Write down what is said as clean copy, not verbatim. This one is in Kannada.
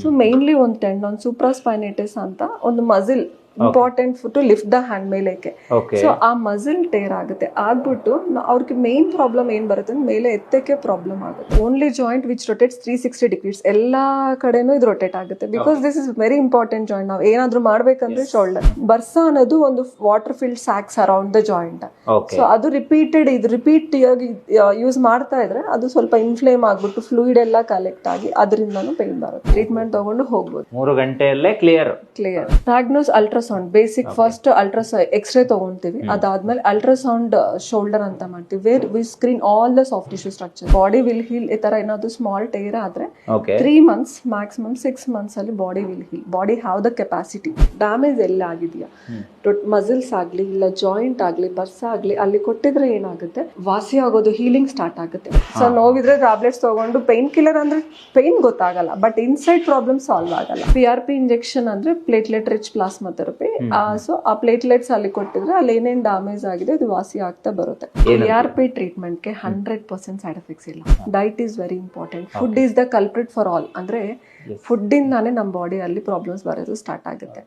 ಸೊ ಮೇನ್ಲಿ ಒಂದು ಟೆಂಡಾನ್ ಸೂಪ್ರಾಸ್ಪೈನೇಟಿಸ್ ಅಂತ ಒಂದು muscle important to lift the hand ಮೇಲೆಕ್ಕೆ. ಸೊ ಆ ಮಸಿಲ್ ಟೇರ್ ಆಗುತ್ತೆ, ಆಗ್ಬಿಟ್ಟು ಅವ್ರಿಗೆ ಮೇನ್ ಪ್ರಾಬ್ಲಮ್ ಏನ್ ಬರುತ್ತೆ ಅಂದ್ರೆ ಮೇಲೆ ಎತ್ತಕ್ಕೆ ಪ್ರಾಬ್ಲಮ್ ಆಗುತ್ತೆ. Only joint which rotates 360 degrees, ಎಲ್ಲಾ ಕಡೆನೂ ಇದು ರೊಟೇಟ್ ಆಗುತ್ತೆ. Because this is very important joint. ನಾವು ಏನಾದ್ರೂ ಮಾಡ್ಬೇಕಂದ್ರೆ ಶೋಲ್ಡರ್ ಬರ್ಸಾ ಅನ್ನೋದು ಒಂದು water filled sacs around the joint. So ಅದು ರಿಪೀಟ್ ಯೂಸ್ ಮಾಡ್ತಾ ಇದ್ರೆ ಅದು ಸ್ವಲ್ಪ ಇನ್ಫ್ಲೇಮ್ ಆಗ್ಬಿಟ್ಟು ಫ್ಲೂಯಿಡ್ ಎಲ್ಲ ಕಲೆಕ್ಟ್ ಆಗಿ ಅದರಿಂದನೂ ಪೇನ್ ಬರುತ್ತೆ. ಟ್ರೀಟ್ಮೆಂಟ್ ತಗೊಂಡು ಹೋಗ್ಬೋದು. 3 ಗಂಟೆಯಲ್ಲೇ clear. Diagnose ultrasound basic first x-ray ತಗೊಂತೀವಿ, ಅದಾದ್ಮೇಲೆ ಅಲ್ಟ್ರಾಸೌಂಡ್ ಶೋಲ್ಡರ್ ಅಂತ ಮಾಡ್ತೀವಿ, where we screen all the soft tissue structure. Body will heal. ಈ ತರ ಏನಾದ್ರು ಸ್ಮಾಲ್ ಟೇರ್ ಆದ್ರೆ 3 months ಮ್ಯಾಕ್ಸಿಮಮ್ 6 months ಅಲ್ಲಿ body will heal. Body have the capacity. Damage ಎಲ್ಲ ಆಗಿದೆಯಾ, ಮಸಿಲ್ಸ್ ಆಗ್ಲಿ ಇಲ್ಲ ಜಾಯಿಂಟ್ ಆಗ್ಲಿ ಬರ್ಸ ಆಗ್ಲಿ ಅಲ್ಲಿ ಕೊಟ್ಟಿದ್ರೆ ಏನಾಗುತ್ತೆ, ವಾಸಿ ಆಗೋದು, ಹೀಲಿಂಗ್ ಸ್ಟಾರ್ಟ್ ಆಗುತ್ತೆ. ಸೊ ನೋವಿದ್ರೆ ಟ್ಯಾಬ್ಲೆಟ್ಸ್ ತಗೊಂಡು ಪೇನ್ ಕಿಲ್ಲರ್ ಅಂದ್ರೆ ಪೇನ್ ಗೊತ್ತಾಗಲ್ಲ, ಬಟ್ ಇನ್ಸೈಡ್ ಪ್ರಾಬ್ಲಮ್ ಸಾಲ್ವ್ ಆಗಲ್ಲ. PRP ಇಂಜೆಕ್ಷನ್ ಅಂದ್ರೆ platelet rich plasma therapy. So ಆ ಪ್ಲೇಟ್ಲೆಟ್ಸ್ ಅಲ್ಲಿ ಕೊಟ್ಟಿದ್ರೆ ಅಲ್ಲಿ ಏನೇನ್ ಡ್ಯಾಮೇಜ್ ಆಗಿದೆ ಅದು ವಾಸಿ ಆಗ್ತಾ ಬರುತ್ತೆ. PRP ಟ್ರೀಟ್ಮೆಂಟ್ಗೆ 100% ಸೈಡ್ ಎಫೆಕ್ಟ್ಸ್ ಇಲ್ಲ. Diet is very important. Food is the culprit for all. ಅಂದ್ರೆ ಫುಡ್ ಇಂದಾನೆ ನಮ್ಮ ಬಾಡಿ ಅಲ್ಲಿ ಪ್ರಾಬ್ಲಮ್ಸ್ ಬರೋದು ಸ್ಟಾರ್ಟ್ ಆಗುತ್ತೆ.